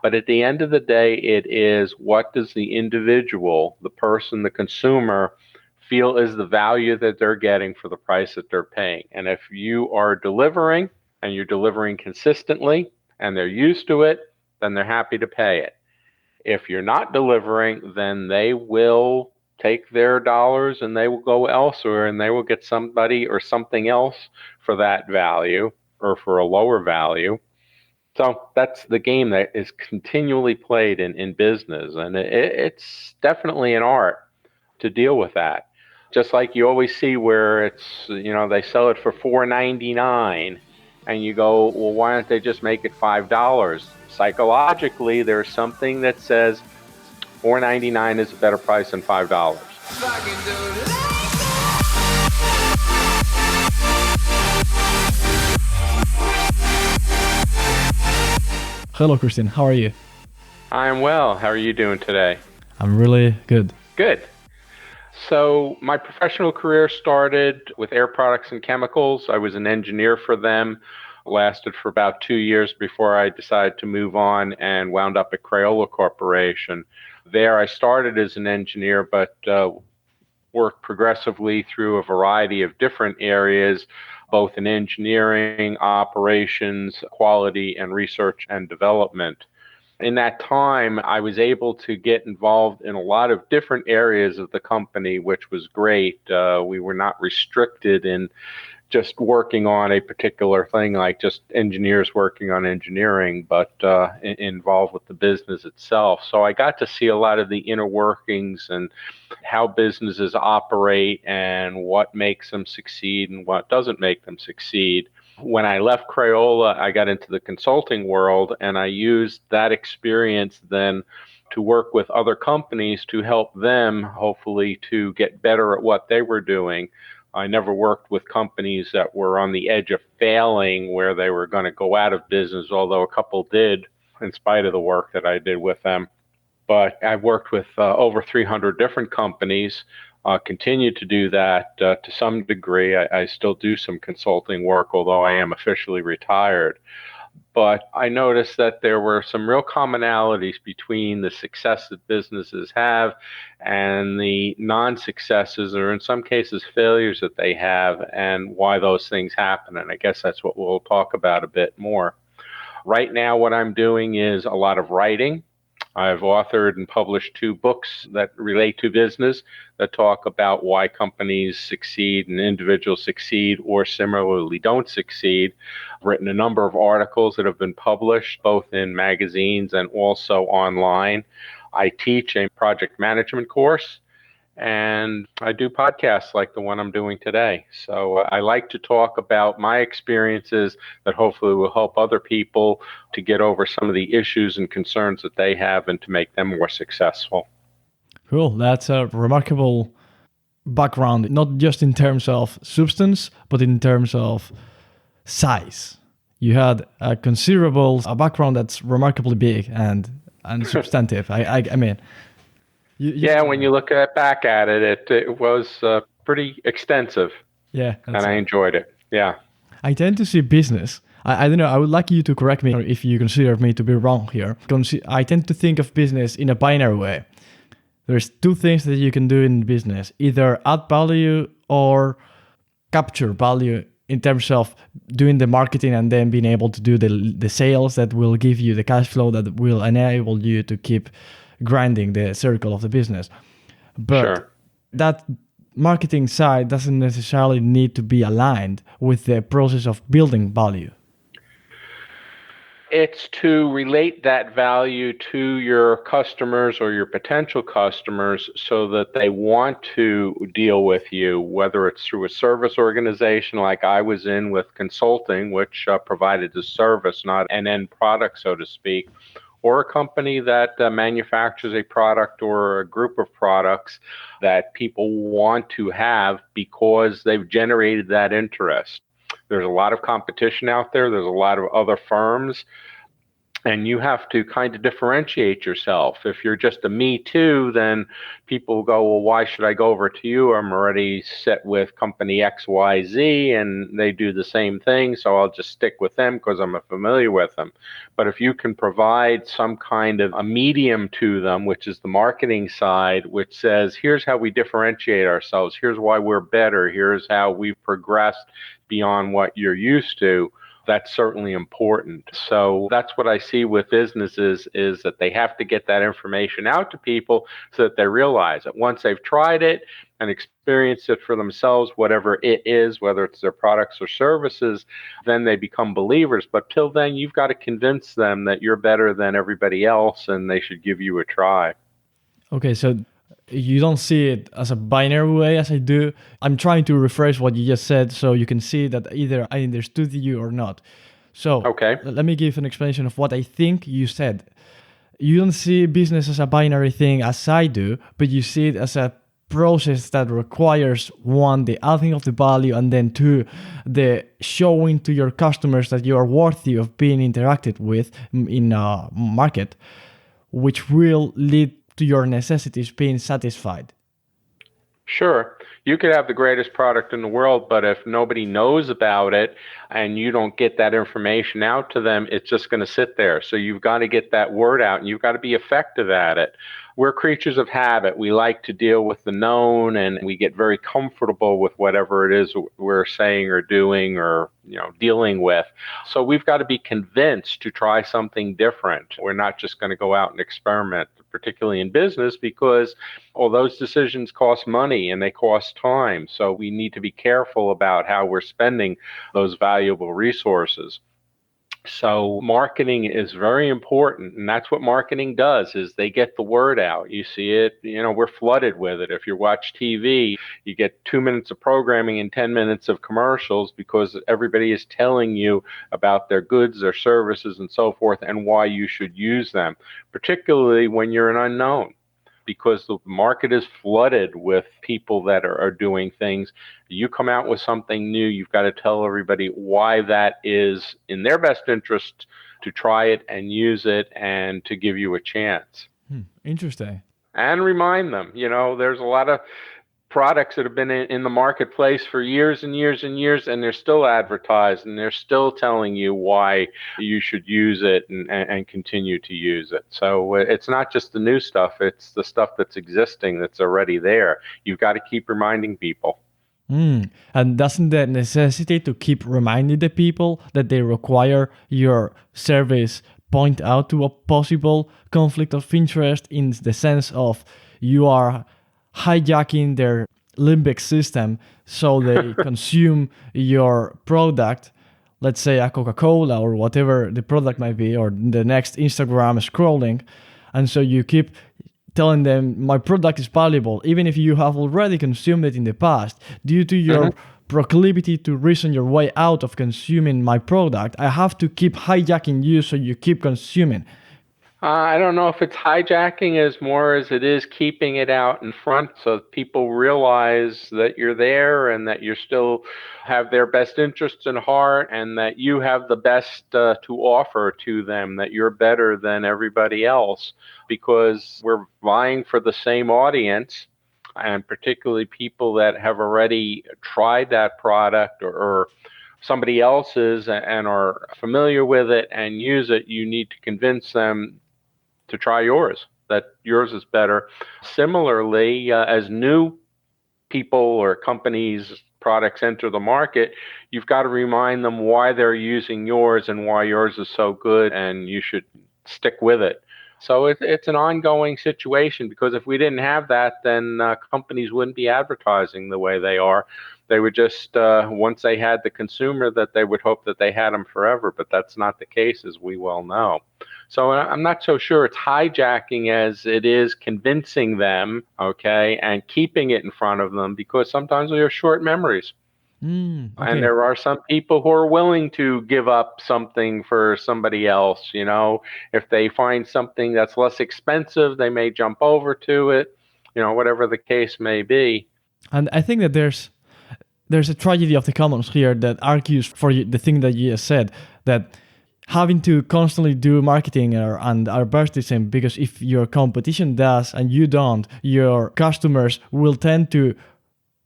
But at the end of the day, it is what does the individual, the person, the consumer, feel is the value that they're getting for the price that they're paying. And if you are delivering and you're delivering consistently and they're used to it, then they're happy to pay it. If you're not delivering, then they will take their dollars and they will go elsewhere and they will get somebody or something else for that value or for a lower value. So that's the game that is continually played in business. And it's definitely an art to deal with that. Just like you always see where it's, they sell it for $4.99 and you go, well, why don't they just make it $5? Psychologically, there's something that says $4.99 is a better price than $5. Hello, Christian. How are you? I'm well. How are you doing today? I'm really good. Good. So my professional career started with Air Products and Chemicals. I was an engineer for them, lasted for about 2 years before I decided to move on and wound up at Crayola Corporation. There I started as an engineer, but worked progressively through a variety of different areas, both in engineering, operations, quality, and research and development. In that time, I was able to get involved in a lot of different areas of the company, which was great. We were not restricted in just working on a particular thing, like just engineers working on engineering, but involved with the business itself. So I got to see a lot of the inner workings and how businesses operate and what makes them succeed and what doesn't make them succeed. When I left Crayola, I got into the consulting world, and I used that experience then to work with other companies to help them, hopefully, to get better at what they were doing. I never worked with companies that were on the edge of failing, where they were going to go out of business, although a couple did, in spite of the work that I did with them. But I've worked with over 300 different companies. Continue to do that to some degree. I still do some consulting work, although I am officially retired. But I noticed that there were some real commonalities between the success that businesses have and the non-successes, or in some cases failures that they have, and why those things happen. And I guess that's what we'll talk about a bit more. Right now, what I'm doing is a lot of writing. I've authored and published 2 books that relate to business that talk about why companies succeed and individuals succeed or similarly don't succeed. I've written a number of articles that have been published both in magazines and also online. I teach a project management course, and I do podcasts like the one I'm doing today. So I like to talk about my experiences that hopefully will help other people to get over some of the issues and concerns that they have and to make them more successful. Cool. That's a remarkable background, not just in terms of substance, but in terms of size. You had a background that's remarkably big and substantive. I mean... when you look back at it, it was pretty extensive. Yeah. And I enjoyed it. Yeah. I tend to see business. I don't know. I would like you to correct me if you consider me to be wrong here. I tend to think of business in a binary way. There's 2 things that you can do in business: either add value or capture value in terms of doing the marketing and then being able to do the sales that will give you the cash flow that will enable you to keep grinding the circle of the business. But sure, that marketing side doesn't necessarily need to be aligned with the process of building value. It's to relate that value to your customers or your potential customers so that they want to deal with you, whether it's through a service organization like I was in with consulting, which provided the service, not an end product, so to speak, or a company that manufactures a product or a group of products that people want to have because they've generated that interest. There's a lot of competition out there. There's a lot of other firms. And you have to kind of differentiate yourself. If you're just a me too, then people go, well, why should I go over to you? I'm already set with company XYZ and they do the same thing, so I'll just stick with them because I'm familiar with them. But if you can provide some kind of a medium to them, which is the marketing side, which says, here's how we differentiate ourselves, here's why we're better, here's how we've progressed beyond what you're used to, that's certainly important. So that's what I see with businesses, is that they have to get that information out to people so that they realize that once they've tried it and experienced it for themselves, whatever it is, whether it's their products or services, then they become believers. But till then, you've got to convince them that you're better than everybody else and they should give you a try. Okay, so you don't see it as a binary way as I do. I'm trying to rephrase what you just said so you can see that either I understood you or not. So Okay. let me give an explanation of what I think you said. You don't see business as a binary thing as I do, but you see it as a process that requires, one, the adding of the value, and then two, the showing to your customers that you are worthy of being interacted with in a market, which will lead to your necessities being satisfied. Sure. You could have the greatest product in the world, but if nobody knows about it and you don't get that information out to them, it's just going to sit there. So you've got to get that word out and you've got to be effective at it. We're creatures of habit. We like to deal with the known and we get very comfortable with whatever it is we're saying or doing or dealing with. So we've got to be convinced to try something different. We're not just going to go out and experiment, particularly in business, because all those decisions cost money and they cost time. So we need to be careful about how we're spending those valuable resources. So marketing is very important, and that's what marketing does, is they get the word out. You see it, we're flooded with it. If you watch TV, you get 2 minutes of programming and 10 minutes of commercials because everybody is telling you about their goods, their services, and so forth, and why you should use them, particularly when you're an unknown, because the market is flooded with people that are doing things. You come out with something new, you've got to tell everybody why that is in their best interest to try it and use it and to give you a chance. Interesting. And remind them, there's a lot of products that have been in the marketplace for years and years and years, and they're still advertised and they're still telling you why you should use it and continue to use it. So it's not just the new stuff, it's the stuff that's existing that's already there. You've got to keep reminding people. And doesn't that necessity to keep reminding the people that they require your service point out to a possible conflict of interest, in the sense of you are hijacking their limbic system so they consume your product, let's say a Coca-Cola or whatever the product might be, or the next Instagram scrolling, and so you keep telling them my product is valuable even if you have already consumed it in the past. Due to your proclivity to reason your way out of consuming my product, I have to keep hijacking you so you keep consuming. I don't know if it's hijacking as more as it is keeping it out in front so people realize that you're there and that you still have their best interests in heart and that you have the best to offer to them, that you're better than everybody else, because we're vying for the same audience, and particularly people that have already tried that product or somebody else's and are familiar with it and use it. You need to convince them to try yours, that yours is better. Similarly, as new people or companies, products enter the market, you've got to remind them why they're using yours and why yours is so good and you should stick with it. So it's an ongoing situation, because if we didn't have that, then companies wouldn't be advertising the way they are. They would just, once they had the consumer, that they would hope that they had them forever, but that's not the case, as we well know. So I'm not so sure it's hijacking as it is convincing them, okay, and keeping it in front of them, because sometimes we have short memories. Okay. And there are some people who are willing to give up something for somebody else. If they find something that's less expensive, they may jump over to it, whatever the case may be. And I think that there's a tragedy of the commons here that argues for the thing that you just said, that having to constantly do marketing and advertising, because if your competition does and you don't, your customers will tend to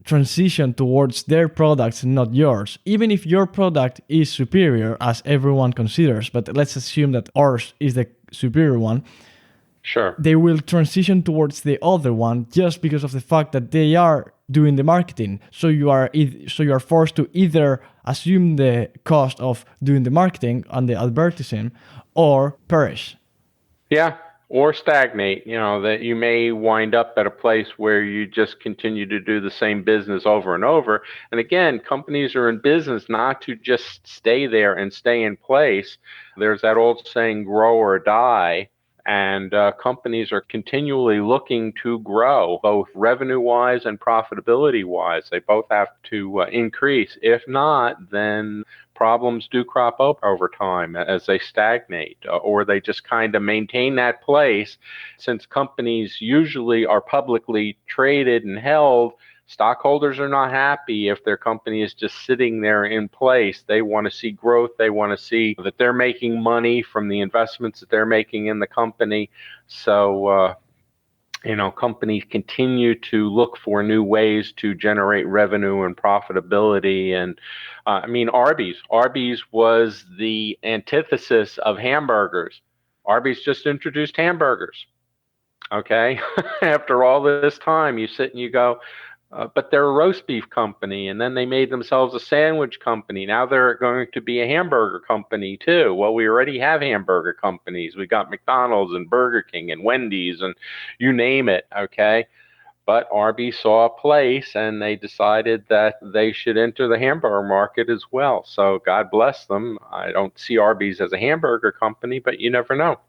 transition towards their products and not yours, even if your product is superior, as everyone considers. But let's assume that ours is the superior one. Sure. They will transition towards the other one just because of the fact that they are doing the marketing. So you are forced to either assume the cost of doing the marketing and the advertising, or perish. Yeah, or stagnate. That you may wind up at a place where you just continue to do the same business over and over. And again, companies are in business not to just stay there and stay in place. There's that old saying, grow or die. And companies are continually looking to grow, both revenue-wise and profitability-wise. They both have to increase. If not, then problems do crop up over time as they stagnate, or they just kind of maintain that place. Since companies usually are publicly traded and held, stockholders are not happy if their company is just sitting there in place. They want to see growth. They want to see that they're making money from the investments that they're making in the company. So, companies continue to look for new ways to generate revenue and profitability. And Arby's was the antithesis of hamburgers. Arby's just introduced hamburgers. Okay. After all this time, you sit and you go, but they're a roast beef company, and then they made themselves a sandwich company. Now they're going to be a hamburger company too. Well, we already have hamburger companies. We got McDonald's and Burger King and Wendy's and you name it, okay? But Arby's saw a place and they decided that they should enter the hamburger market as well. So God bless them. I don't see Arby's as a hamburger company, but you never know.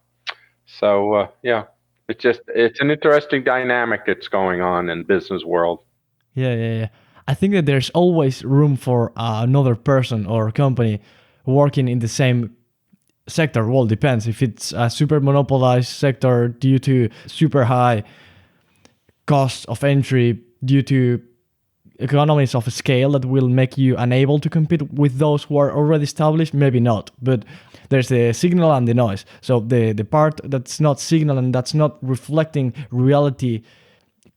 So, yeah, it's an interesting dynamic that's going on in business world. Yeah. I think that there's always room for another person or company working in the same sector. Well, depends. If it's a super monopolized sector due to super high cost of entry, due to economies of scale that will make you unable to compete with those who are already established, maybe not. But there's the signal and the noise. So the part that's not signal and that's not reflecting reality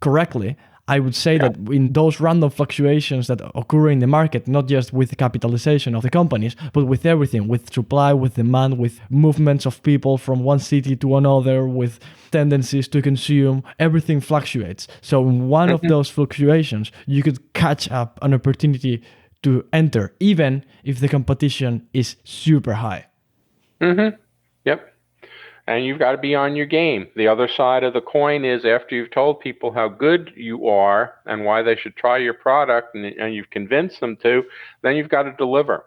correctly, I would say that in those random fluctuations that occur in the market, not just with the capitalization of the companies, but with everything, with supply, with demand, with movements of people from one city to another, with tendencies to consume, everything fluctuates. So in one of those fluctuations, you could catch up an opportunity to enter, even if the competition is super high. Yep. And you've got to be on your game. The other side of the coin is, after you've told people how good you are and why they should try your product, and you've convinced them to, then you've got to deliver.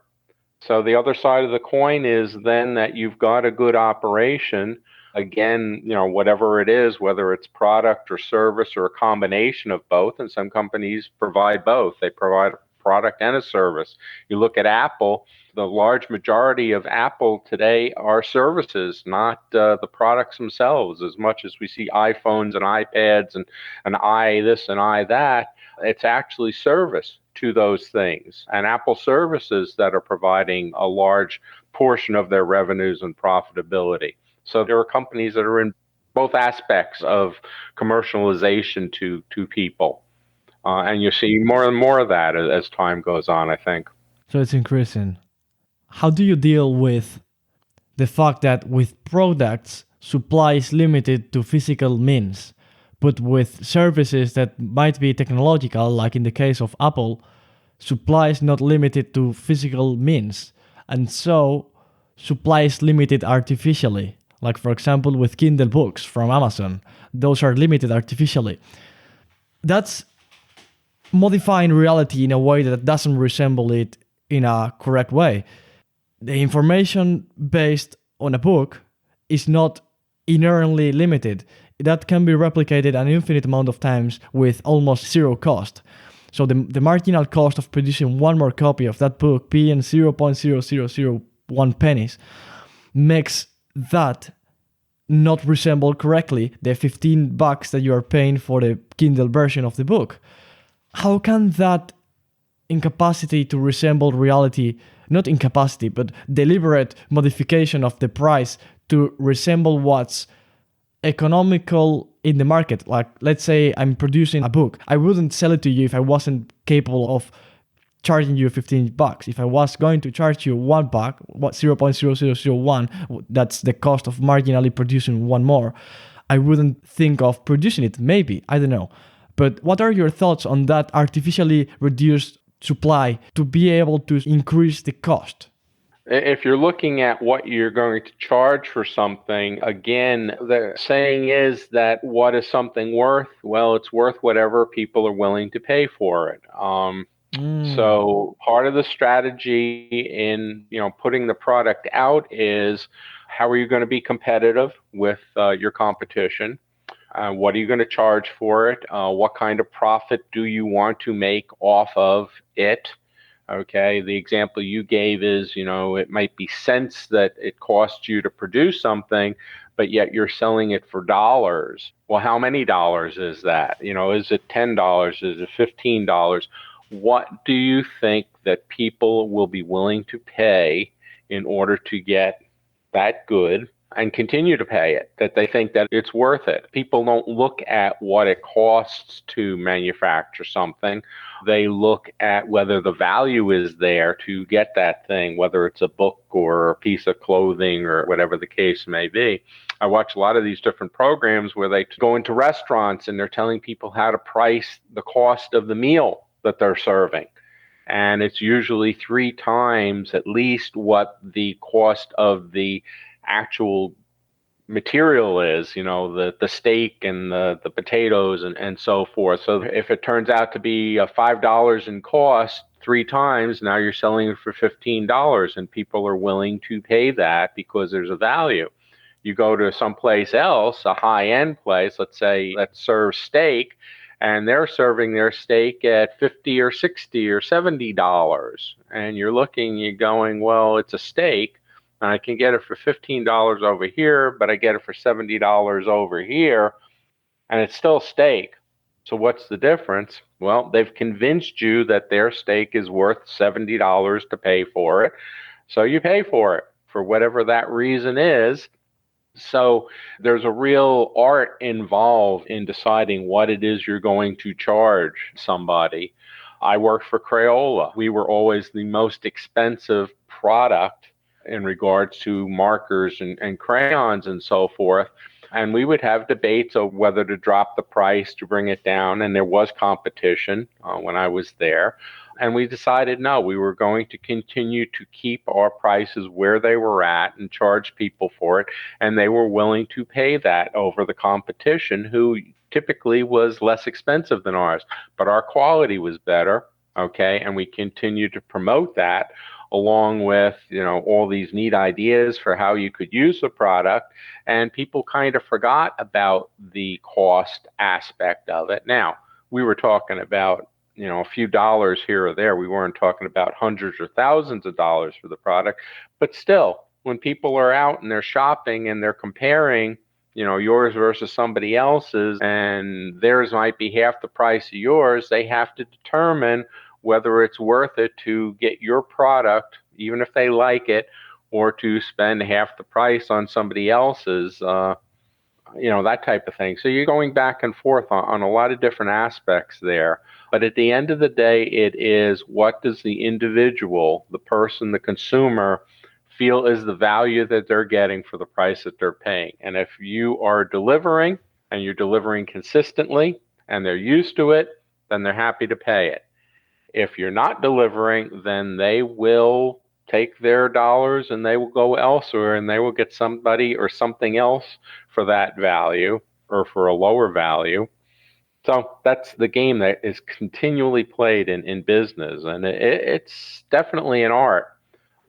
So the other side of the coin is then that you've got a good operation. Again, whatever it is, whether it's product or service or a combination of both, and some companies provide both. They provide a product and a service. You look at Apple, the large majority of Apple today are services, not the products themselves. As much as we see iPhones and iPads and i this and i that, it's actually service to those things. And Apple services that are providing a large portion of their revenues and profitability. So there are companies that are in both aspects of commercialization to people. And you see more and more of that as time goes on, I think. So it's increasing. How do you deal with the fact that with products, supply is limited to physical means, but with services that might be technological, like in the case of Apple, supply is not limited to physical means, and so supply is limited artificially. Like, for example, with Kindle books from Amazon, those are limited artificially. That's modifying reality in a way that doesn't resemble it in a correct way. The information based on a book is not inherently limited. That can be replicated an infinite amount of times with almost zero cost. So the marginal cost of producing one more copy of that book being 0.0001 pennies makes that not resemble correctly the $15 that you are paying for the Kindle version of the book. How can that incapacity to resemble reality not incapacity, but deliberate modification of the price to resemble what's economical in the market. Like, let's say I'm producing a book. I wouldn't sell it to you if I wasn't capable of charging you $15. If I was going to charge you $1, what 0.0001, that's the cost of marginally producing one more, I wouldn't think of producing it. Maybe, I don't know. But what are your thoughts on that artificially reduced supply to be able to increase the cost? If you're looking at what you're going to charge for something, again, the saying is that what is something worth? Well, it's worth whatever people are willing to pay for it. So part of the strategy in putting the product out is how are you going to be competitive with your competition? What are you going to charge for it? What kind of profit do you want to make off of it? Okay, the example you gave is, it might be cents that it costs you to produce something, but yet you're selling it for dollars. Well, how many dollars is that? Is it $10? Is it $15? What do you think that people will be willing to pay in order to get that good and continue to pay it, that they think that it's worth it? People don't look at what it costs to manufacture something. They look at whether the value is there to get that thing, whether it's a book or a piece of clothing or whatever the case may be. I watch a lot of these different programs where they go into restaurants and they're telling people how to price the cost of the meal that they're serving. And it's usually 3 times at least what the cost of the actual material is, the steak and the potatoes and so forth. So if it turns out to be $5 in cost 3 times, now you're selling it for $15 and people are willing to pay that because there's a value. You go to someplace else, a high-end place, let's say that serves steak, and they're serving their steak at $50 or $60 or $70. And you're going, well, it's a steak. And I can get it for $15 over here, but I get it for $70 over here, and it's still steak. So what's the difference? Well, they've convinced you that their steak is worth $70 to pay for it. So you pay for it for whatever that reason is. So there's a real art involved in deciding what it is you're going to charge somebody. I worked for Crayola. We were always the most expensive product in regards to markers and crayons and so forth. And we would have debates of whether to drop the price to bring it down. And there was competition when I was there. And we decided, no, we were going to continue to keep our prices where they were at and charge people for it. And they were willing to pay that over the competition, who typically was less expensive than ours. But our quality was better, okay? And we continued to promote that along with, all these neat ideas for how you could use the product. And people kind of forgot about the cost aspect of it. Now, we were talking about a few dollars here or there. We weren't talking about hundreds or thousands of dollars for the product. But still, when people are out and they're shopping and they're comparing, yours versus somebody else's, and theirs might be half the price of yours, they have to determine whether it's worth it to get your product, even if they like it, or to spend half the price on somebody else's, that type of thing. So you're going back and forth on a lot of different aspects there. But at the end of the day, it is, what does the individual, the person, the consumer, feel is the value that they're getting for the price that they're paying? And if you are delivering and you're delivering consistently and they're used to it, then they're happy to pay it. If you're not delivering, then they will take their dollars and they will go elsewhere and they will get somebody or something else for that value or for a lower value. So that's the game that is continually played in business. And it's definitely an art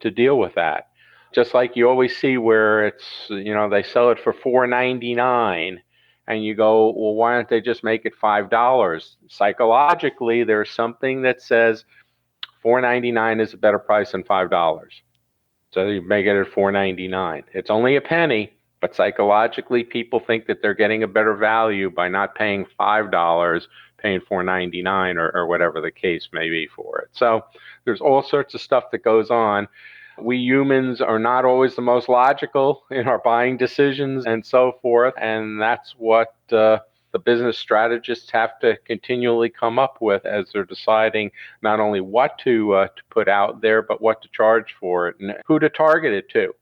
to deal with that. Just like you always see where it's, they sell it for $4.99. And you go, well, why don't they just make it $5? Psychologically, there's something that says $4.99 is a better price than $5. So you make it at $4.99. It's only a penny, but psychologically, people think that they're getting a better value by not paying $5 paying $4.99 or whatever the case may be for it. So there's all sorts of stuff that goes on. We humans are not always the most logical in our buying decisions and so forth, and that's what the business strategists have to continually come up with as they're deciding not only what to put out there, but what to charge for it and who to target it to.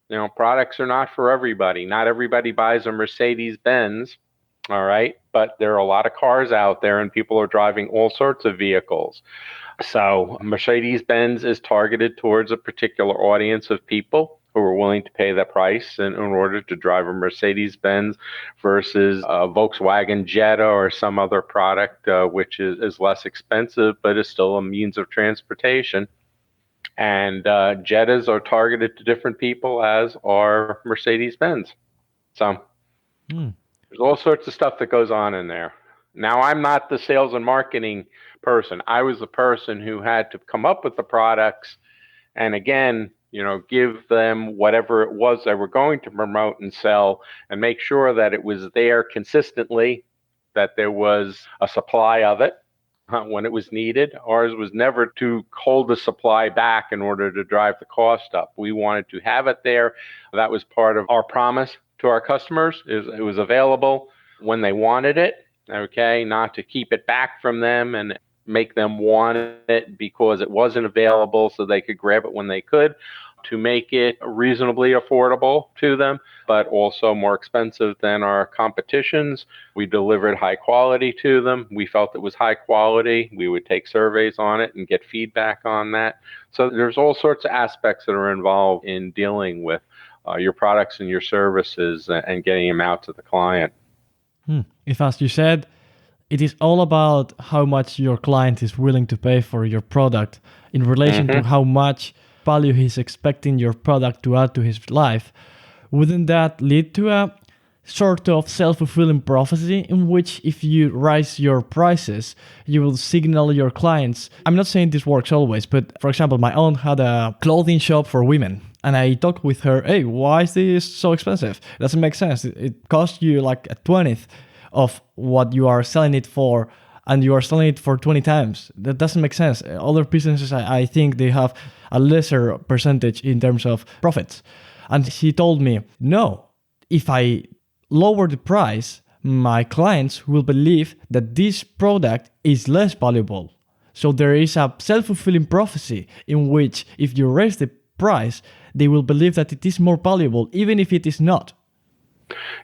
You know, products are not for everybody. Not everybody buys a Mercedes-Benz, all right? But there are a lot of cars out there, and people are driving all sorts of vehicles. So Mercedes-Benz is targeted towards a particular audience of people who are willing to pay the price in order to drive a Mercedes-Benz versus a Volkswagen Jetta or some other product which is less expensive but is still a means of transportation. And Jettas are targeted to different people as are Mercedes-Benz. So there's all sorts of stuff that goes on in there. Now, I'm not the sales and marketing person. I was the person who had to come up with the products and, again, give them whatever it was they were going to promote and sell and make sure that it was there consistently, that there was a supply of it when it was needed. Ours was never to hold the supply back in order to drive the cost up. We wanted to have it there. That was part of our promise to our customers. It was available when they wanted it. Okay, not to keep it back from them and make them want it because it wasn't available so they could grab it when they could, to make it reasonably affordable to them, but also more expensive than our competitions. We delivered high quality to them. We felt it was high quality. We would take surveys on it and get feedback on that. So there's all sorts of aspects that are involved in dealing with your products and your services and getting them out to the client. If, as you said, it is all about how much your client is willing to pay for your product in relation to how much value he's expecting your product to add to his life, wouldn't that lead to a sort of self-fulfilling prophecy in which if you raise your prices, you will signal your clients? I'm not saying this works always, but for example, my aunt had a clothing shop for women. And I talked with her, hey, why is this so expensive? It doesn't make sense. It costs you like a 20th of what you are selling it for, and you are selling it for 20 times. That doesn't make sense. Other businesses, I think they have a lesser percentage in terms of profits. And she told me, no, if I lower the price, my clients will believe that this product is less valuable. So there is a self-fulfilling prophecy in which if you raise the price, they will believe that it is more valuable, even if it is not.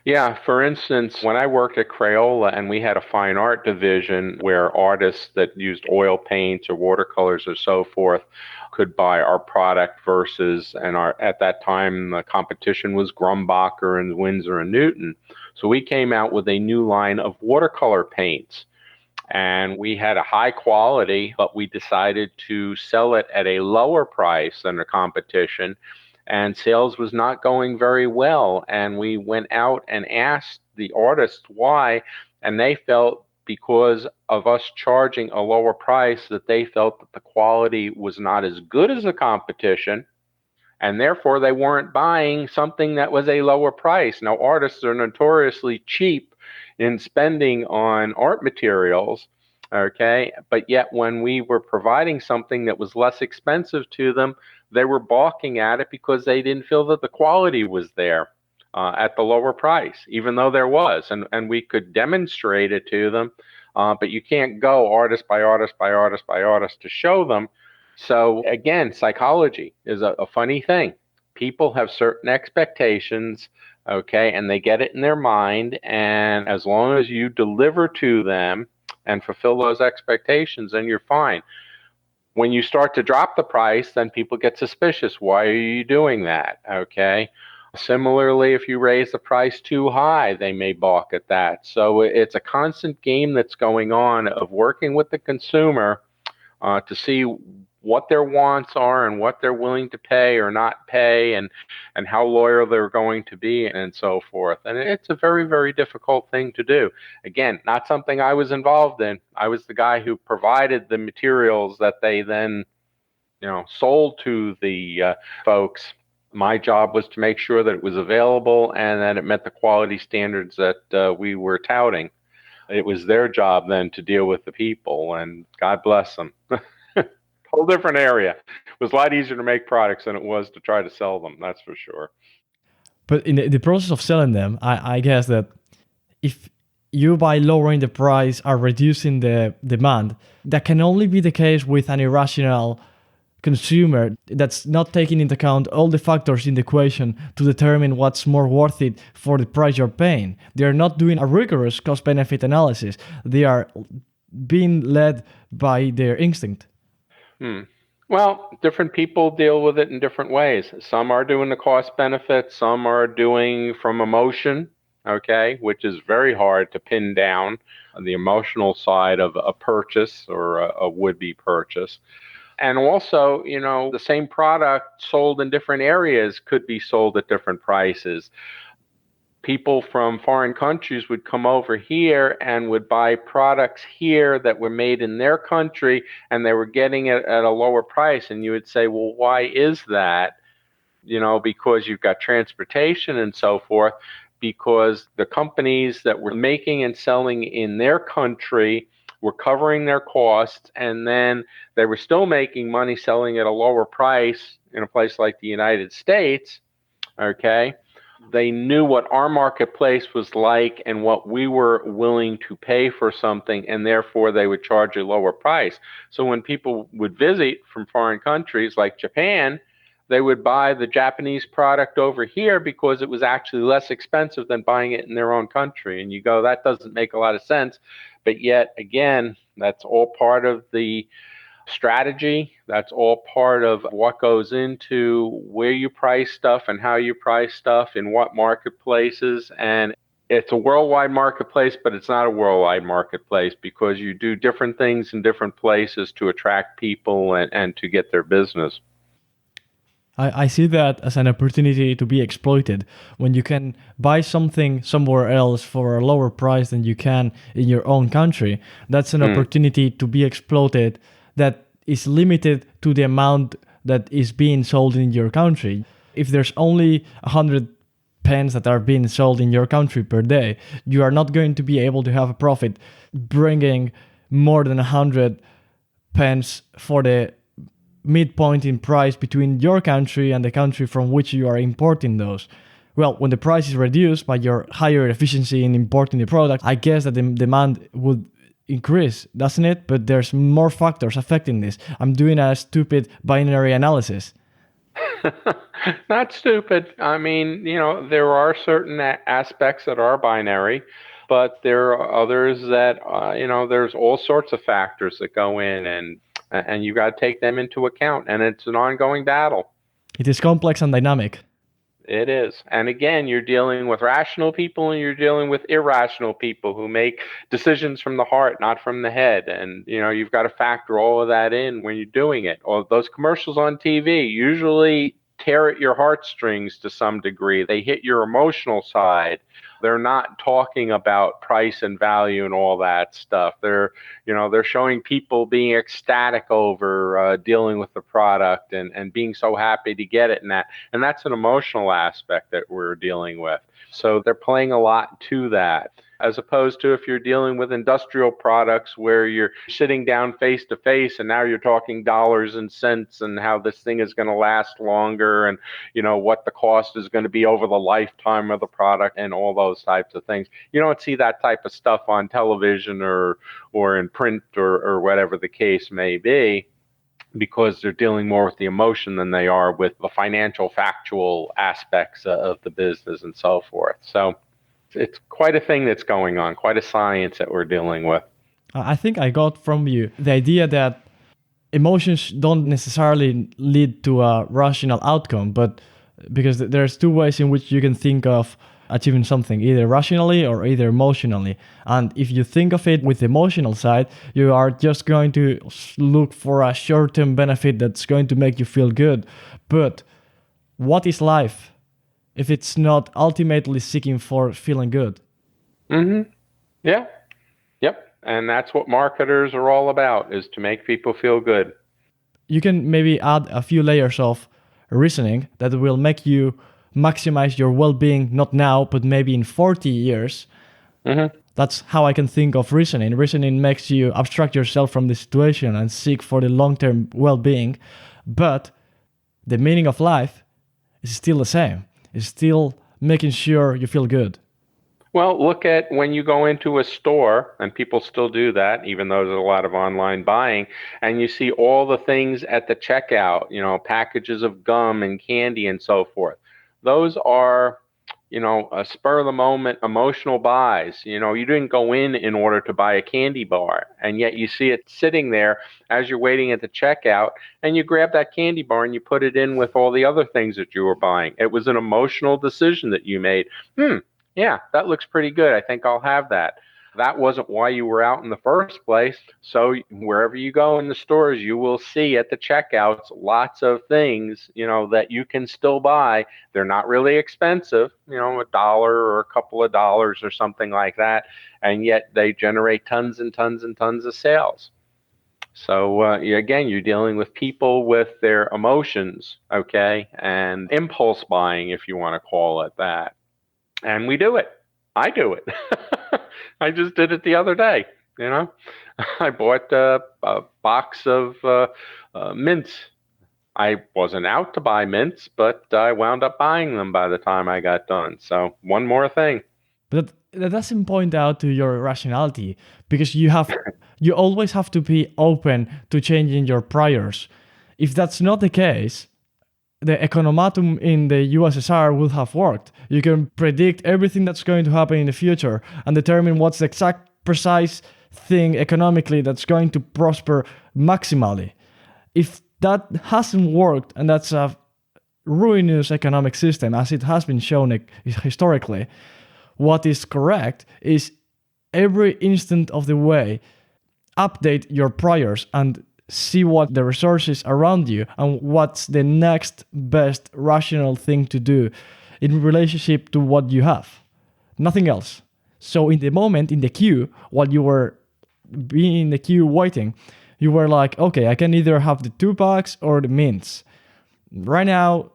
Yeah, for instance, when I worked at Crayola and we had a fine art division where artists that used oil paints or watercolors or so forth could buy our product versus, and at that time, the competition was Grumbacher and Winsor and Newton. So we came out with a new line of watercolor paints. And we had a high quality, but we decided to sell it at a lower price than the competition. And sales was not going very well. And we went out and asked the artists why. And they felt because of us charging a lower price that they felt that the quality was not as good as the competition. And therefore, they weren't buying something that was a lower price. Now, artists are notoriously cheap in spending on art materials, okay? But yet when we were providing something that was less expensive to them, they were balking at it because they didn't feel that the quality was there at the lower price, even though there was. And we could demonstrate it to them, but you can't go artist by artist by artist by artist to show them. So again, psychology is a funny thing. People have certain expectations, okay, and they get it in their mind, and as long as you deliver to them and fulfill those expectations, then you're fine. When you start to drop the price, then people get suspicious. Why are you doing that? Okay. Similarly, if you raise the price too high, they may balk at that. So it's a constant game that's going on of working with the consumer to see what their wants are and what they're willing to pay or not pay, and how loyal they're going to be, and so forth. And it's a very, very difficult thing to do. Again, not something I was involved in. I was the guy who provided the materials that they then, sold to the folks. My job was to make sure that it was available and that it met the quality standards that we were touting. It was their job then to deal with the people, and God bless them. Whole different area. It was a lot easier to make products than it was to try to sell them, that's for sure. But in the process of selling them, I guess that if you by lowering the price are reducing the demand, that can only be the case with an irrational consumer that's not taking into account all the factors in the equation to determine what's more worth it for the price you're paying. They're not doing a rigorous cost-benefit analysis. They are being led by their instinct. Well, different people deal with it in different ways. Some are doing the cost benefit, some are doing from emotion, okay, which is very hard to pin down on the emotional side of a purchase or a would-be purchase. And also, the same product sold in different areas could be sold at different prices. People from foreign countries would come over here and would buy products here that were made in their country, and they were getting it at a lower price. And you would say, well, why is that? Because you've got transportation and so forth, because the companies that were making and selling in their country were covering their costs, and then they were still making money selling at a lower price in a place like the United States, okay? They knew what our marketplace was like and what we were willing to pay for something, and therefore they would charge a lower price. So when people would visit from foreign countries like Japan, they would buy the Japanese product over here because it was actually less expensive than buying it in their own country. And you go, that doesn't make a lot of sense. But yet, again, that's all part of the strategy. That's all part of what goes into where you price stuff and how you price stuff in what marketplaces. And it's a worldwide marketplace, but it's not a worldwide marketplace because you do different things in different places to attract people and to get their business. I see that as an opportunity to be exploited. When you can buy something somewhere else for a lower price than you can in your own country, that's an opportunity to be exploited that is limited to the amount that is being sold in your country. If there's only 100 pens that are being sold in your country per day, you are not going to be able to have a profit bringing more than 100 pens for the midpoint in price between your country and the country from which you are importing those. Well, when the price is reduced by your higher efficiency in importing the product, I guess that the demand would increase, doesn't it? But there's more factors affecting this. I'm doing a stupid binary analysis. Not stupid. I mean, there are certain aspects that are binary, but there are others that, there's all sorts of factors that go in, and you got to take them into account, and it's an ongoing battle. It is complex and dynamic. It is. And again, you're dealing with rational people and you're dealing with irrational people who make decisions from the heart, not from the head. And, you've got to factor all of that in when you're doing it. Or those commercials on TV usually tear at your heartstrings to some degree. They hit your emotional side. They're not talking about price and value and all that stuff. They're showing people being ecstatic over dealing with the product and being so happy to get it, and that's an emotional aspect that we're dealing with. So they're playing a lot to that, as opposed to if you're dealing with industrial products where you're sitting down face to face and now you're talking dollars and cents and how this thing is going to last longer and what the cost is going to be over the lifetime of the product and all those types of things. You don't see that type of stuff on television or in print or whatever the case may be, because they're dealing more with the emotion than they are with the financial, factual aspects of the business and so forth. So it's quite a thing that's going on, quite a science that we're dealing with. I think I got from you the idea that emotions don't necessarily lead to a rational outcome, but because there's two ways in which you can think of achieving something, either rationally or either emotionally. And if you think of it with the emotional side, you are just going to look for a short-term benefit that's going to make you feel good. But what is life if it's not ultimately seeking for feeling good? Yeah. Yep. And that's what marketers are all about, is to make people feel good. You can maybe add a few layers of reasoning that will make you maximize your well-being, not now, but maybe in 40 years. That's how I can think of reasoning. Reasoning makes you abstract yourself from the situation and seek for the long-term well-being, but the meaning of life is still the same. It's still making sure you feel good. Well, look at when you go into a store, and people still do that, even though there's a lot of online buying, and you see all the things at the checkout, packages of gum and candy and so forth. Those are, spur of the moment emotional buys. You didn't go in order to buy a candy bar, and yet you see it sitting there as you're waiting at the checkout, and you grab that candy bar and you put it in with all the other things that you were buying. It was an emotional decision that you made. Yeah, that looks pretty good. I think I'll have that. That wasn't why you were out in the first place. So wherever you go in the stores, you will see at the checkouts lots of things, that you can still buy. They're not really expensive, $1 or a couple of dollars or something like that. And yet they generate tons and tons and tons of sales. So again, you're dealing with people with their emotions, okay, and impulse buying, if you want to call it that. And we do it. I do it. I just did it the other day. I bought a box of mints. I wasn't out to buy mints, but I wound up buying them by the time I got done. So one more thing. But that doesn't point out to your rationality, because you always have to be open to changing your priors. If that's not the case, the economatum in the USSR would have worked. You can predict everything that's going to happen in the future and determine what's the exact precise thing economically that's going to prosper maximally. If that hasn't worked, and that's a ruinous economic system, as it has been shown historically, what is correct is every instant of the way, update your priors and see what the resources around you and what's the next best rational thing to do in relationship to what you have. Nothing else. So in the moment, in the queue, while you were being in the queue waiting, you were like, okay, I can either have the 2 packs or the mints. Right now,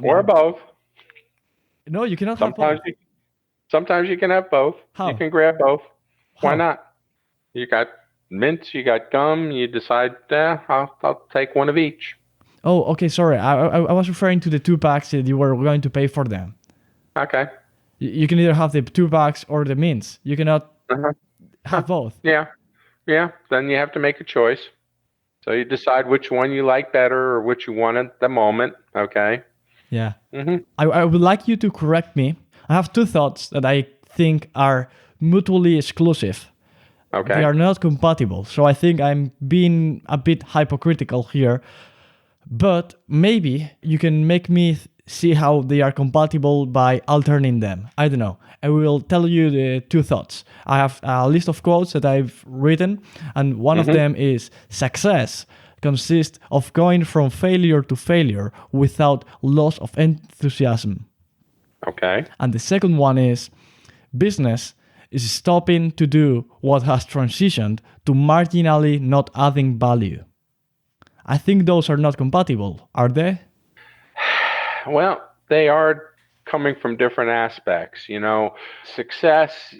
Or both. No, you cannot have both. Sometimes you can have both. How? You can grab both. How? Why not? You got mints, you got gum, you decide, I'll take one of each. Oh, okay, sorry. I was referring to the 2 packs that you were going to pay for them. Okay. You can either have the 2 packs or the mints. You cannot have both. Yeah. Then you have to make a choice. So you decide which one you like better or which you want at the moment. Okay. Yeah. I would like you to correct me. I have 2 thoughts that I think are mutually exclusive. Okay. They are not compatible. So I think I'm being a bit hypocritical here. But maybe you can make me see how they are compatible by alternating them. I don't know. I will tell you the 2 thoughts. I have a list of quotes that I've written, and one of them is: success consists of going from failure to failure without loss of enthusiasm. Okay. And the second one is: business is stopping to do what has transitioned to marginally not adding value. I think those are not compatible, are they? Well, they are coming from different aspects. Success,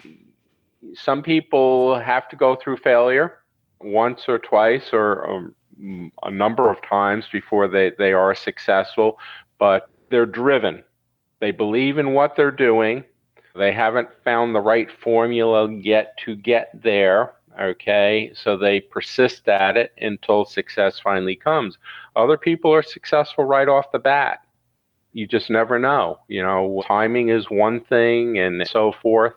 some people have to go through failure once or twice or a number of times before they are successful, but they're driven. They believe in what they're doing. They haven't found the right formula yet to get there. Okay, so they persist at it until success finally comes. Other people are successful right off the bat. You just never know. Timing is one thing and so forth,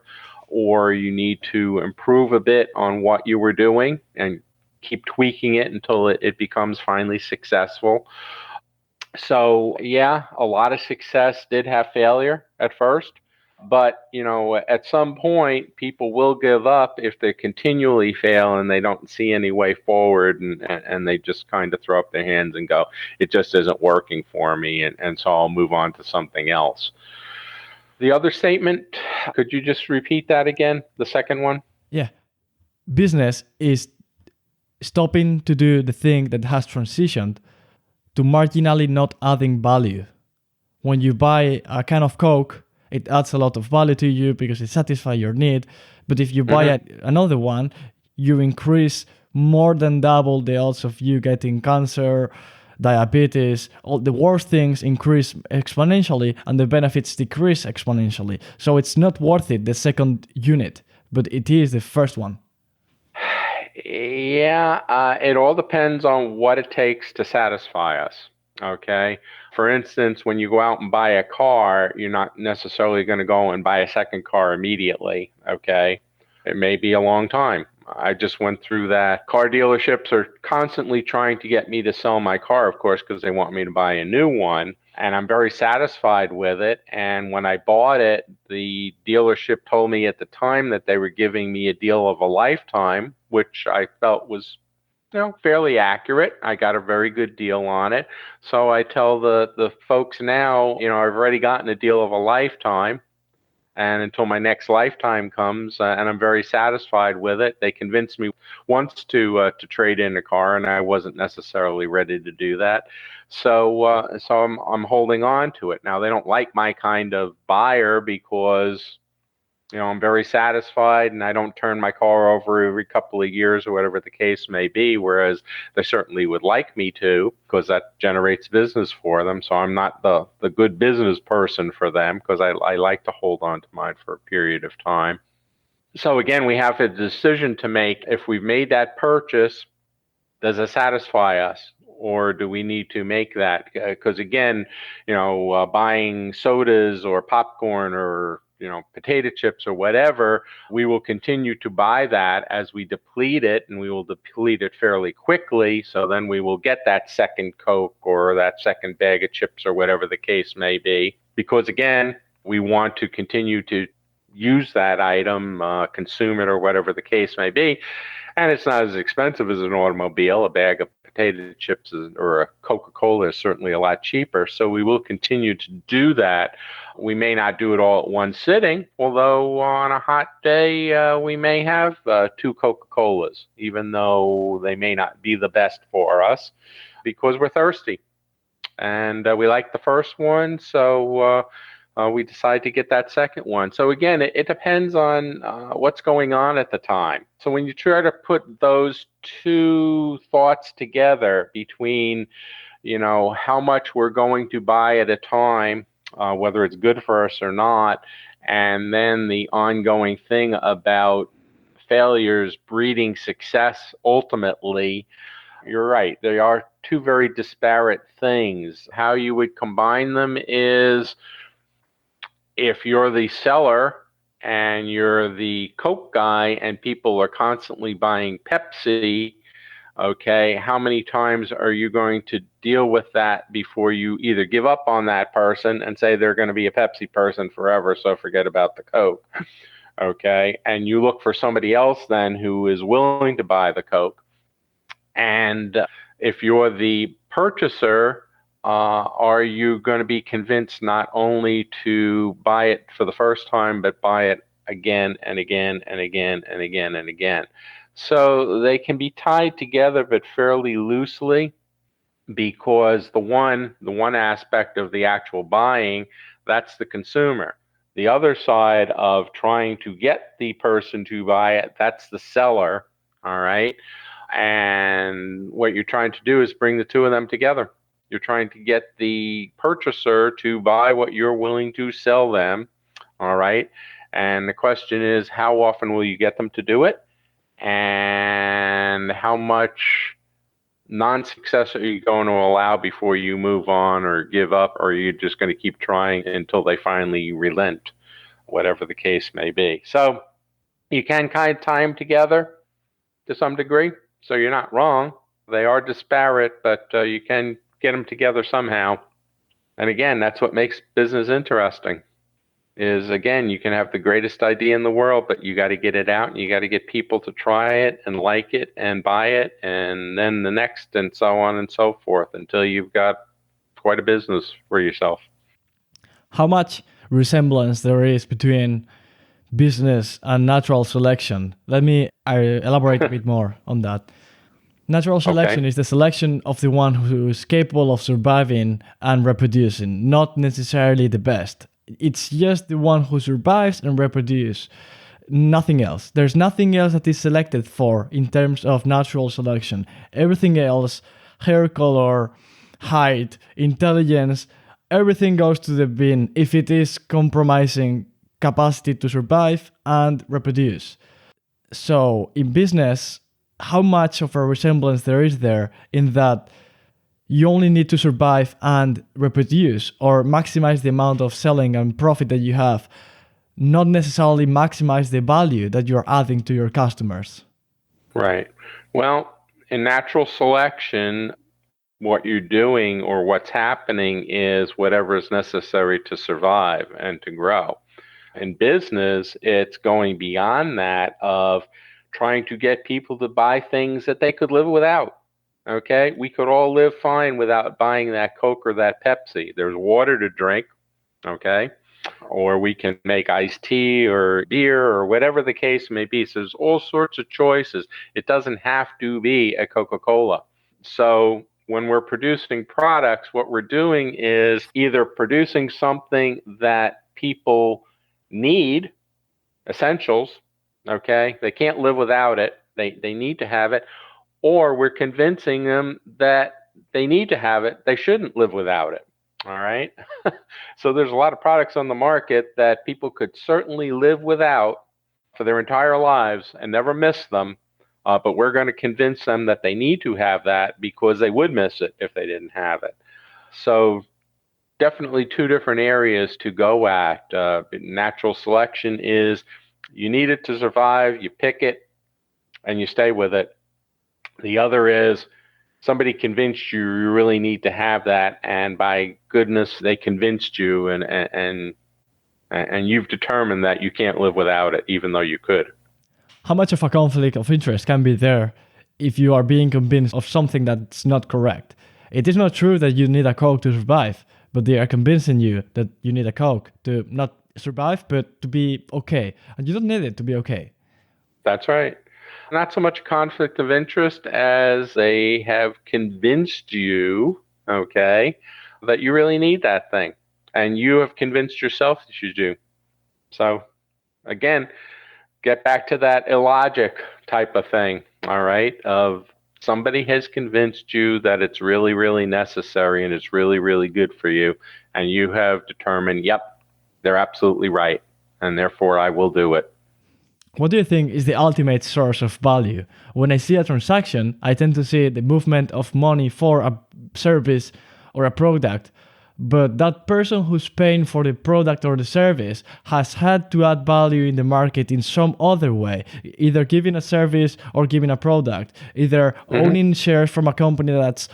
or you need to improve a bit on what you were doing and keep tweaking it until it becomes finally successful. So yeah, a lot of success did have failure at first. But, at some point, people will give up if they continually fail and they don't see any way forward, and they just kind of throw up their hands and go, it just isn't working for me, and so I'll move on to something else. The other statement, could you just repeat that again, the second one? Yeah. Business is stopping to do the thing that has transitioned to marginally not adding value. When you buy a can of Coke it adds a lot of value to you because it satisfies your need. But if you buy another one, you increase more than double the odds of you getting cancer, diabetes. All the worst things increase exponentially and the benefits decrease exponentially. So it's not worth it, the second unit, but it is the first one. Yeah, it all depends on what it takes to satisfy us. Okay. For instance, when you go out and buy a car, you're not necessarily going to go and buy a second car immediately. Okay. It may be a long time. I just went through that. Car dealerships are constantly trying to get me to sell my car, of course, because they want me to buy a new one. And I'm very satisfied with it. And when I bought it, the dealership told me at the time that they were giving me a deal of a lifetime, which I felt was, fairly accurate. I got a very good deal on it. So I tell the folks now, I've already gotten a deal of a lifetime. And until my next lifetime comes, and I'm very satisfied with it. They convinced me once to trade in a car, and I wasn't necessarily ready to do that. So I'm holding on to it. Now they don't like my kind of buyer because I'm very satisfied, and I don't turn my car over every couple of years or whatever the case may be, whereas they certainly would like me to, because that generates business for them. So I'm not the good business person for them, because I like to hold on to mine for a period of time. So again, we have a decision to make. If we've made that purchase, does it satisfy us? Or do we need to make that? Because again, buying sodas or popcorn or potato chips or whatever, we will continue to buy that as we deplete it, and we will deplete it fairly quickly. So then we will get that second Coke or that second bag of chips or whatever the case may be. Because again, we want to continue to use that item, consume it or whatever the case may be. And it's not as expensive as an automobile. A bag of potato chips or a Coca-Cola is certainly a lot cheaper. So we will continue to do that. We may not do it all at one sitting, although on a hot day, we may have 2 Coca-Colas, even though they may not be the best for us because we're thirsty. And we like the first one, so we decide to get that second one. So again, it depends on what's going on at the time. So when you try to put those two thoughts together between, how much we're going to buy at a time, whether it's good for us or not, and then the ongoing thing about failures breeding success ultimately, you're right. They are two very disparate things. How you would combine them is, if you're the seller and you're the Coke guy and people are constantly buying Pepsi, okay, how many times are you going to deal with that before you either give up on that person and say they're going to be a Pepsi person forever, so forget about the Coke, okay, and you look for somebody else then who is willing to buy the Coke. And if you're the purchaser, are you going to be convinced not only to buy it for the first time, but buy it again and again and again and again and again? So they can be tied together, but fairly loosely, because the one aspect of the actual buying, that's the consumer. The other side of trying to get the person to buy it, that's the seller, all right? And what you're trying to do is bring the two of them together. You're trying to get the purchaser to buy what you're willing to sell them, all right? And the question is, how often will you get them to do it? And how much non-success are you going to allow before you move on or give up, or are you just going to keep trying until they finally relent, whatever the case may be? So you can kind of tie them together to some degree. So you're not wrong. They are disparate, but you can get them together somehow. And again, that's what makes business interesting. Is, again, you can have the greatest idea in the world, but you got to get it out, and you got to get people to try it and like it and buy it, and then the next, and so on and so forth, until you've got quite a business for yourself. How much resemblance there is between business and natural selection? Let me elaborate a bit more on that. Natural selection is the selection of the one who is capable of surviving and reproducing, not necessarily the best. It's just the one who survives and reproduces. Nothing else. There's nothing else that is selected for in terms of natural selection. Everything else, hair color, height, intelligence, everything goes to the bin if it is compromising capacity to survive and reproduce. So in business, how much of a resemblance there is there in that you only need to survive and reproduce or maximize the amount of selling and profit that you have, not necessarily maximize the value that you're adding to your customers. Right. Well, in natural selection, what you're doing or what's happening is whatever is necessary to survive and to grow. In business, it's going beyond that of trying to get people to buy things that they could live without. Okay? We could all live fine without buying that Coke or that Pepsi. There's water to drink, okay? Or we can make iced tea or beer or whatever the case may be. So there's all sorts of choices. It doesn't have to be a Coca-Cola. So when we're producing products, what we're doing is either producing something that people need, essentials, okay? They can't live without it. They need to have it. Or we're convincing them that they need to have it. They shouldn't live without it. All right. So there's a lot of products on the market that people could certainly live without for their entire lives and never miss them. But we're going to convince them that they need to have that because they would miss it if they didn't have it. So definitely two different areas to go at. Natural selection is you need it to survive, you pick it, and you stay with it. The other is somebody convinced you really need to have that, and by goodness, they convinced you, and you've determined that you can't live without it, even though you could. How much of a conflict of interest can be there if you are being convinced of something that's not correct? It is not true that you need a Coke to survive, but they are convincing you that you need a Coke to not survive, but to be okay. And you don't need it to be okay. That's right. Not so much conflict of interest as they have convinced you, okay, that you really need that thing. And you have convinced yourself that you do. So, again, get back to that illogic type of thing, all right, of somebody has convinced you that it's really, really necessary and it's really, really good for you. And you have determined, yep, they're absolutely right. And therefore, I will do it. What do you think is the ultimate source of value? When I see a transaction, I tend to see the movement of money for a service or a product, but that person who's paying for the product or the service has had to add value in the market in some other way, either giving a service or giving a product, either owning shares from a company that's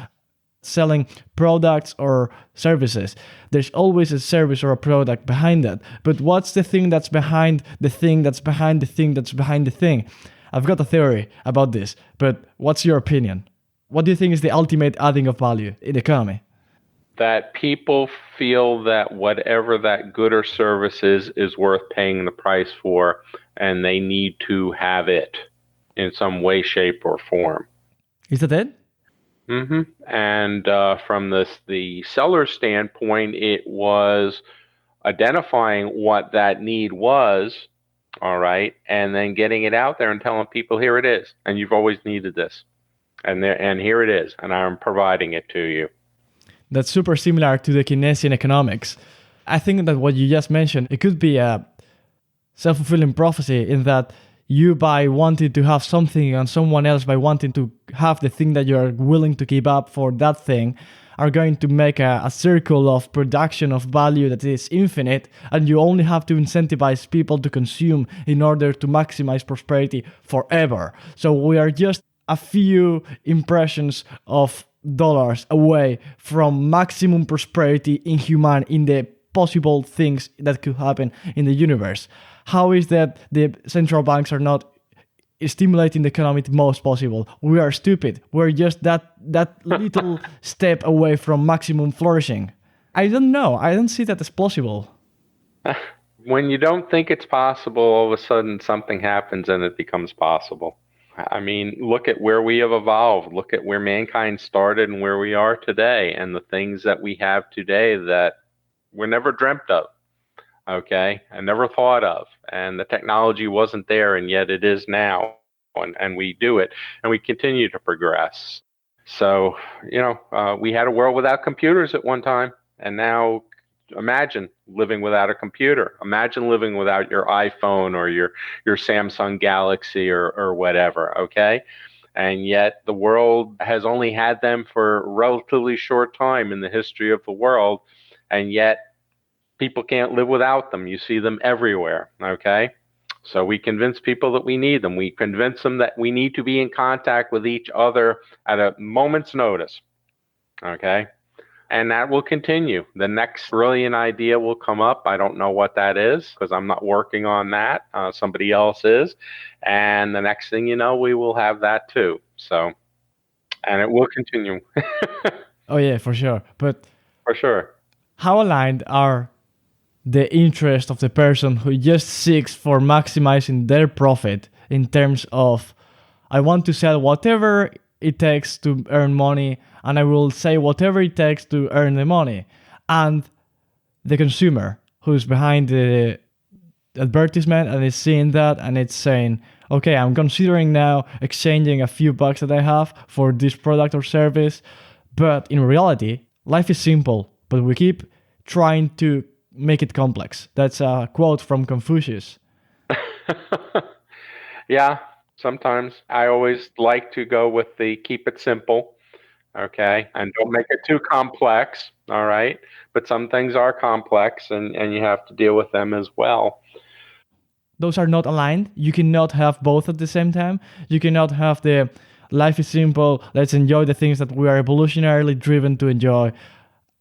selling products or services. There's always a service or a product behind that. But what's the thing that's behind the thing that's behind the thing that's behind the thing? I've got a theory about this, but what's your opinion? What do you think is the ultimate adding of value in the economy? That people feel that whatever that good or service is worth paying the price for, and they need to have it in some way, shape, or form. Is that it? And from the seller's standpoint, it was identifying what that need was, all right, and then getting it out there and telling people, here it is, and you've always needed this, and here it is, and I'm providing it to you. That's super similar to the Keynesian economics. I think that what you just mentioned, it could be a self-fulfilling prophecy in that you, by wanting to have something and someone else by wanting to have the thing that you're willing to give up for that thing, are going to make a circle of production of value that is infinite, and you only have to incentivize people to consume in order to maximize prosperity forever. So we are just a few impressions of dollars away from maximum prosperity in the possible things that could happen in the universe. How is that the central banks are not stimulating the economy the most possible? We are stupid. We're just that little step away from maximum flourishing. I don't know. I don't see that as possible. When you don't think it's possible, all of a sudden something happens and it becomes possible. I mean, look at where we have evolved. Look at where mankind started and where we are today, and the things that we have today that were never dreamt of. Okay, I never thought of, and the technology wasn't there, and yet it is now, and we do it, and we continue to progress. So, we had a world without computers at one time, and now imagine living without a computer. Imagine living without your iPhone or your Samsung Galaxy or whatever, okay? And yet the world has only had them for a relatively short time in the history of the world, and yet people can't live without them. You see them everywhere, okay? So we convince people that we need them. We convince them that we need to be in contact with each other at a moment's notice, okay? And that will continue. The next brilliant idea will come up. I don't know what that is because I'm not working on that. Somebody else is. And the next thing you know, we will have that too. So, and it will continue Oh yeah, for sure. But for sure. how aligned are the interest of the person who just seeks for maximizing their profit in terms of I want to sell whatever it takes to earn money and I will say whatever it takes to earn the money, and the consumer who's behind the advertisement and is seeing that and it's saying, okay, I'm considering now exchanging a few bucks that I have for this product or service. But in reality, life is simple, but we keep trying to make it complex. That's a quote from Confucius. Yeah, sometimes I always like to go with the keep it simple, okay, and don't make it too complex, all right? But some things are complex and you have to deal with them as well. Those are not aligned. You cannot have both at the same time. You cannot have the life is simple, let's enjoy the things that we are evolutionarily driven to enjoy,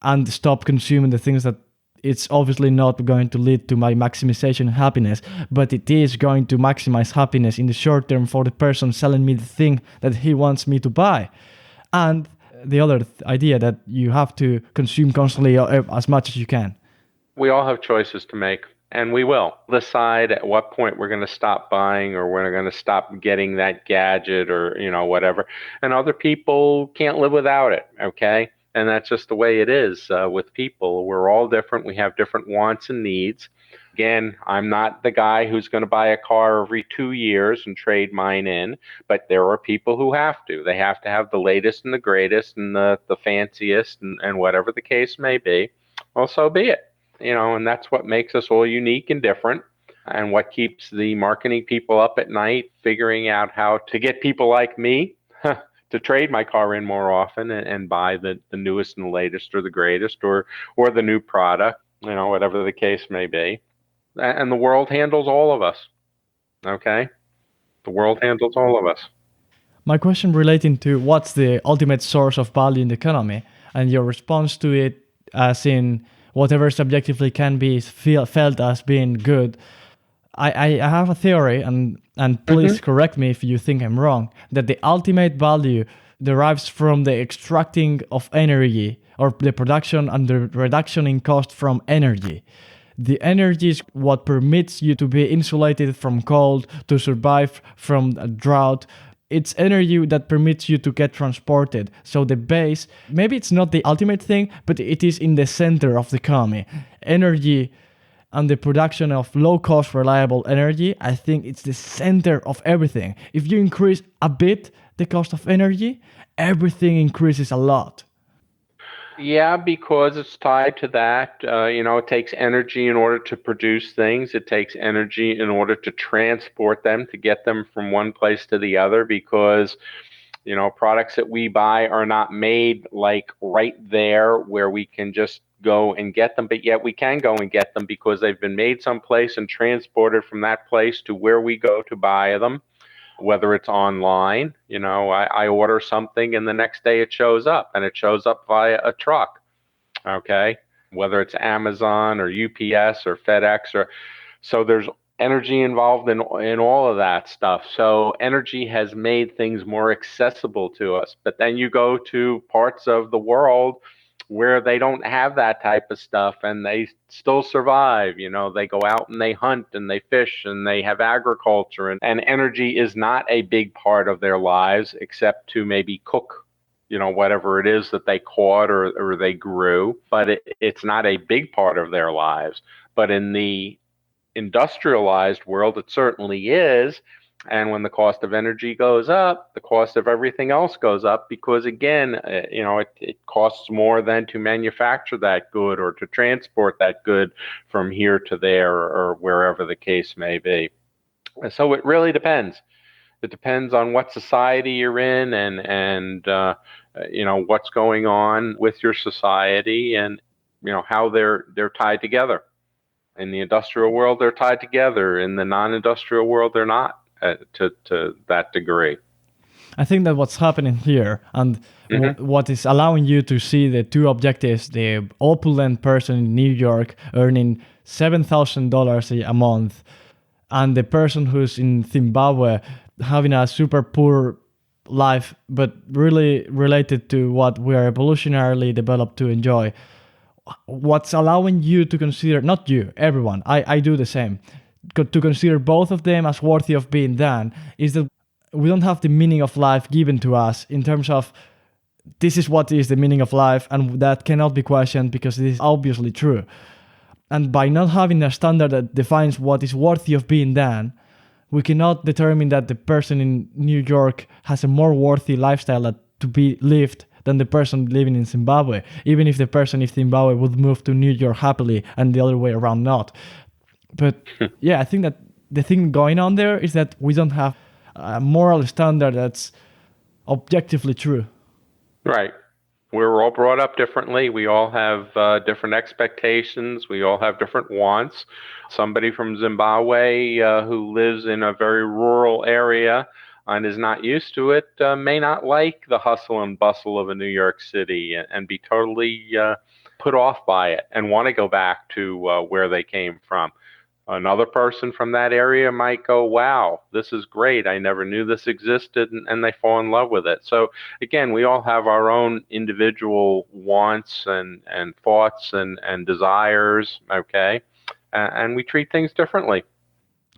and stop consuming the things that it's obviously not going to lead to my maximization happiness, but it is going to maximize happiness in the short term for the person selling me the thing that he wants me to buy. And the other idea that you have to consume constantly as much as you can. We all have choices to make, and we will decide at what point we're going to stop buying or we're going to stop getting that gadget or, whatever. And other people can't live without it, okay? And that's just the way it is with people. We're all different. We have different wants and needs. Again, I'm not the guy who's going to buy a car every 2 years and trade mine in, but there are people who have to. They have to have the latest and the greatest and the fanciest and whatever the case may be. Well, so be it. And that's what makes us all unique and different, and what keeps the marketing people up at night figuring out how to get people like me to trade my car in more often and buy the newest and the latest or the greatest or the new product, whatever the case may be. And the world handles all of us, okay? The world handles all of us. My question relating to what's the ultimate source of value in the economy, and your response to it as in whatever subjectively can be felt as being good. I have a theory, and please correct me if you think I'm wrong, that the ultimate value derives from the extracting of energy or the production and the reduction in cost from energy. The energy is what permits you to be insulated from cold, to survive from a drought. It's energy that permits you to get transported. So the base, maybe it's not the ultimate thing, but it is in the center of the economy. Energy and the production of low-cost, reliable energy, I think it's the center of everything. If you increase a bit the cost of energy, everything increases a lot. Yeah, because it's tied to that. It takes energy in order to produce things. It takes energy in order to transport them, to get them from one place to the other, because, products that we buy are not made like right there where we can just go and get them, but yet we can go and get them because they've been made someplace and transported from that place to where we go to buy them. Whether it's online, I order something and the next day it shows up, and it shows up via a truck, okay? Whether it's Amazon or UPS or FedEx so there's energy involved in all of that stuff. So energy has made things more accessible to us. But then you go to parts of the world where they don't have that type of stuff and they still survive. They go out and they hunt and they fish and they have agriculture, and energy is not a big part of their lives except to maybe cook, whatever it is that they caught or they grew, but it's not a big part of their lives. But in the industrialized world, it certainly is. And when the cost of energy goes up, the cost of everything else goes up because, again, it costs more than to manufacture that good or to transport that good from here to there or wherever the case may be. So it really depends. It depends on what society you're in and what's going on with your society and how they're tied together. In the industrial world, they're tied together. In the non-industrial world, they're not to that degree. I think that what's happening here and what is allowing you to see the two objectives, the opulent person in New York earning $7,000 a month and the person who's in Zimbabwe having a super poor life, but really related to what we are evolutionarily developed to enjoy. What's allowing you to consider, not you, everyone, I do the same, to consider both of them as worthy of being done is that we don't have the meaning of life given to us in terms of this is what is the meaning of life and that cannot be questioned because it is obviously true. And by not having a standard that defines what is worthy of being done, we cannot determine that the person in New York has a more worthy lifestyle to be lived than the person living in Zimbabwe, even if the person in Zimbabwe would move to New York happily and the other way around not. But yeah, I think that the thing going on there is that we don't have a moral standard that's objectively true. Right. We're all brought up differently. We all have different expectations. We all have different wants. Somebody from Zimbabwe who lives in a very rural area and is not used to it may not like the hustle and bustle of a New York City and be totally put off by it and want to go back to where they came from. Another person from that area might go, wow, this is great. I never knew this existed, and they fall in love with it. So again, we all have our own individual wants and thoughts and desires, okay? And we treat things differently.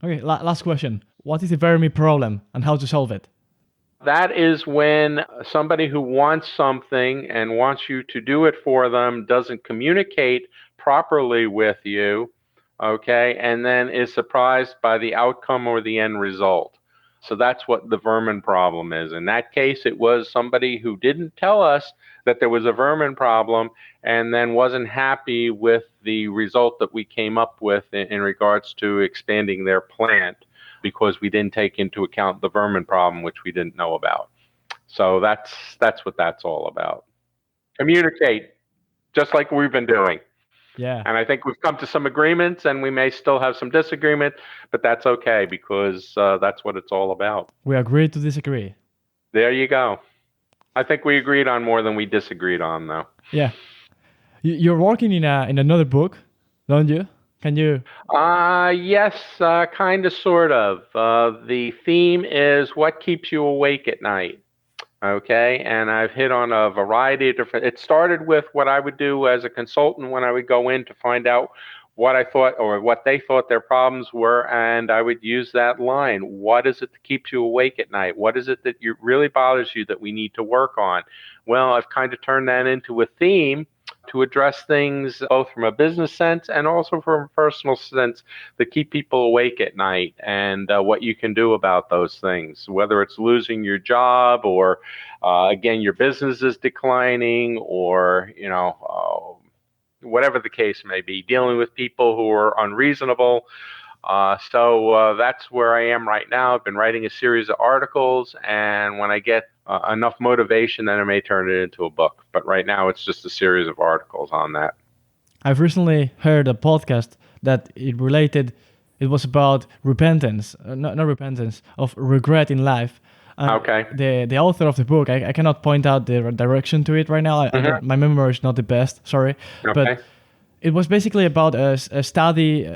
Okay, last question. What is the Vermi problem and how to solve it? That is when somebody who wants something and wants you to do it for them doesn't communicate properly with you, okay, and then is surprised by the outcome or the end result. So that's what the vermin problem is. In that case, it was somebody who didn't tell us that there was a vermin problem and then wasn't happy with the result that we came up with in regards to expanding their plant because we didn't take into account the vermin problem, which we didn't know about. So that's what that's all about. Communicate, just like we've been doing. Yeah. And I think we've come to some agreements, and we may still have some disagreement, but that's okay because that's what it's all about. We agree to disagree. There you go. I think we agreed on more than we disagreed on, though. Yeah. You're working in another book, don't you? Can you? Yes, kind of, sort of. The theme is what keeps you awake at night. Okay, and I've hit on a variety of different. It started with what I would do as a consultant when I would go in to find out what I thought or what they thought their problems were, and I would use that line. What is it that keeps you awake at night? What is it that really bothers you that we need to work on? Well, I've kind of turned that into a theme to address things both from a business sense and also from a personal sense that keep people awake at night and what you can do about those things, whether it's losing your job or, again, your business is declining or, whatever the case may be, dealing with people who are unreasonable. So that's where I am right now. I've been writing a series of articles, and when I get enough motivation, then I may turn it into a book. But right now, it's just a series of articles on that. I've recently heard a podcast that it was about repentance, not repentance, of regret in life. Okay. The author of the book, I cannot point out the direction to it right now. My memory is not the best, sorry. Okay. But it was basically about a study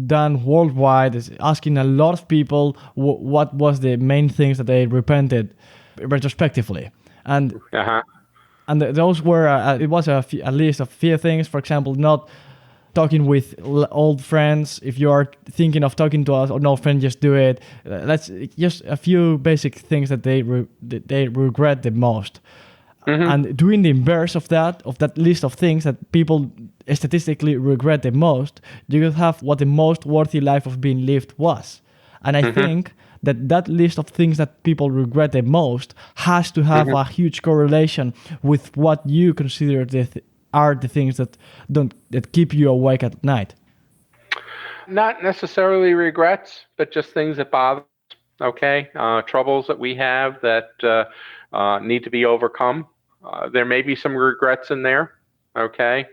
done worldwide, asking a lot of people what was the main things that they repented retrospectively. And and those were, it was a list of few things. For example, not talking with old friends. If you are thinking of talking to us or no friend, just do it. That's just a few basic things that they regret the most. And doing the inverse of that list of things that people statistically regret the most, you could have what the most worthy life of being lived was. And I think that list of things that people regret the most has to have a huge correlation with what you consider are the things that keep you awake at night. Not necessarily regrets, but just things that bother us, okay? Troubles that we have that need to be overcome. There may be some regrets in there, okay?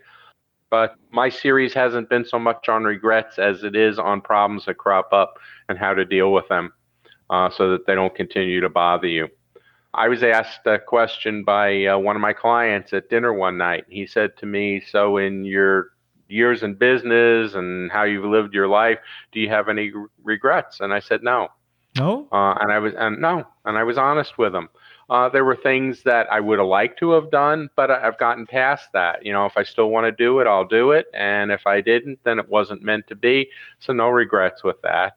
But my series hasn't been so much on regrets as it is on problems that crop up and how to deal with them so that they don't continue to bother you. I was asked a question by one of my clients at dinner one night. He said to me, "So in your years in business and how you've lived your life, do you have any regrets?" And I said, "No." No? And I was honest with him. There were things that I would have liked to have done, but I've gotten past that. If I still want to do it, I'll do it. And if I didn't, then it wasn't meant to be. So no regrets with that.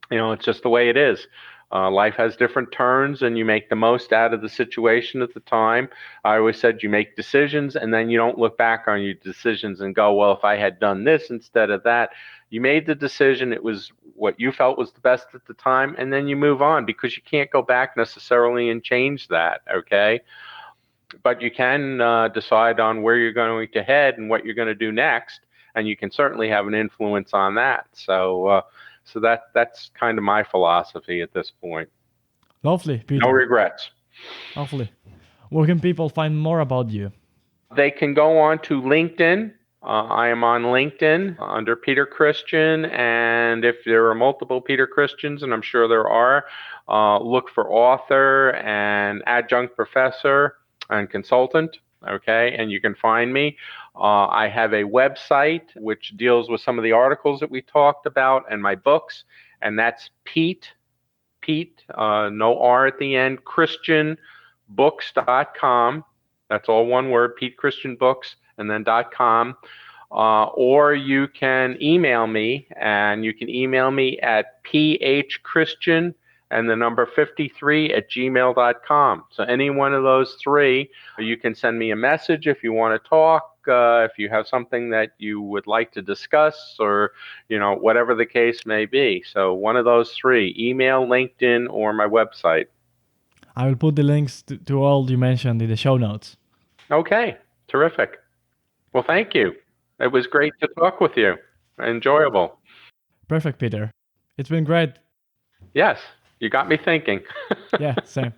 It's just the way it is. Life has different turns, and you make the most out of the situation at the time. I always said you make decisions, and then you don't look back on your decisions and go, well, if I had done this instead of that. You made the decision. It was what you felt was the best at the time, and then you move on because you can't go back necessarily and change that, okay? But you can decide on where you're going to head and what you're going to do next, and you can certainly have an influence on that. So that's kind of my philosophy at this point. Lovely, Peter. No regrets. Lovely. Where can people find more about you? They can go on to LinkedIn. I am on LinkedIn under Peter Christian, and if there are multiple Peter Christians, and I'm sure there are, look for author and adjunct professor and consultant, okay, and you can find me. I have a website which deals with some of the articles that we talked about and my books, and that's Pete, no R at the end, christianbooks.com. That's all one word, Pete Christian Books, and then .com. Or you can email me, and you can email me at phchristian and the number 53 at gmail.com. So any one of those three, you can send me a message if you want to talk, if you have something that you would like to discuss, or whatever the case may be. So one of those three, email, LinkedIn, or my website. I will put the links to all you mentioned in the show notes. Okay, terrific. Well, thank you. It was great to talk with you. Enjoyable. Perfect, Peter. It's been great. Yes, you got me thinking. Yeah, same.